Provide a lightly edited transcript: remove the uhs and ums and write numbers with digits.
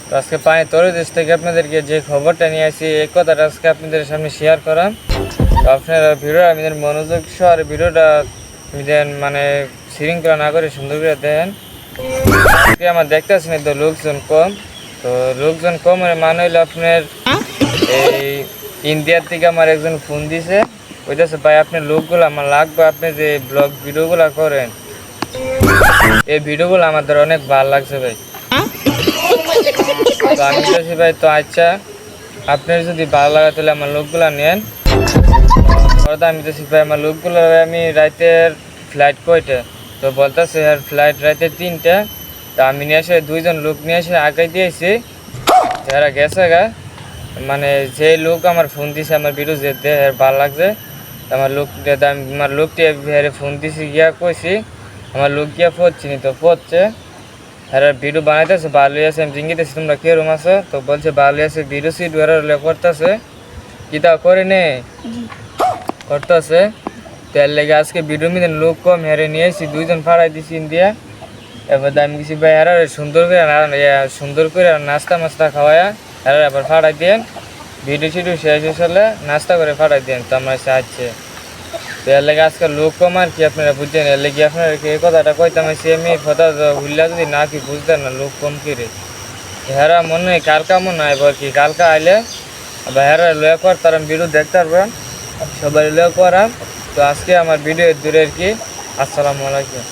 তো আজকে পানি তরে দেশ থেকে আপনাদেরকে যে খবরটা নিয়ে আসি এই কথাটা আজকে আপনাদের সামনে শেয়ার করাম। তো আপনারা ভিডিওটা আমাদের মনোযোগ সহ ভিডিওটা মানে শৃঙ্খলা না করে সুন্দর করে দেখেন। আমার দেখতে আসেন তো লোকজন কম, তো লোকজন কম মানে হইলো আপনার এই ইন্ডিয়ার থেকে আমার একজন ফোন দিছে, ওইটাছে ভাই আপনার লোকগুলো আমার লাগবে, আপনি যে ব্লগ ভিডিওগুলো করেন এই ভিডিওগুলো আমাদের অনেক ভালো লাগছে ভাই। তো আমি বলছি ভাই তো আচ্ছা আপনার যদি ভালো লাগে তাহলে আমার লোকগুলো নেন। আমি তো ভাই আমার লোকগুলো আমি রাতের ফ্লাইট কয়টা, তো বলতেছে আর ফ্লাইট রাতে 3টা। তা আমি নিয়ে এসে 2জন লোক নিয়ে এসে আগাই দিয়েছি, যারা গেছে গা মানে যে লোক আমার ফোন দিছে আমার ভিডিও যেতে ভালো লাগছে। আমার লোকটি ফোন দিছি গিয়া কইছি আমার লোক গিয়া পড়ছিনি, তো পড়ছে আর ভিডিও বানাইতেছে ভালোই আছে। আমি জিঙ্গিতেছি তোমরা কিরম আছো, তো বলছে ভালোই আছে, ভিডিও সিট করতেছে কি তা করে নে করতেছে। তার লেগে আজকে ভিডিও মিলে লোক কম হেরে নিয়ে এসেছি, 2জন ফাড়াই দিছি ইন্ডিয়া। এবার আমি কিছু ভাই হেরা সুন্দর করে নাস্তা মাস্তা খাওয়ায়া হেরা আবার ফাড়াই দেন, ভিডিও টিডিও শেষ হলে নাস্তা করে ফাড়াই দেন। তো আমার চাচ্ছে তো এর লেগে আজকাল লোক কম আর কি আপনারা বুঝছেন, এর লেগে আপনারা এই কথাটা কইতাম আমি কথা হুল্লা যদি না কি বুঝতেন না লোক কম কিরে হেরা মনে হয় কালকা মনে হয় আর কি, কালকা আইলে আবার হেরা লয়া কর তার ভিডিও দেখতে পারবেন, সবাই লয়া করাম। তো আজকে আমার ভিডিও দূরে আর কি। আসসালামু আলাইকুম।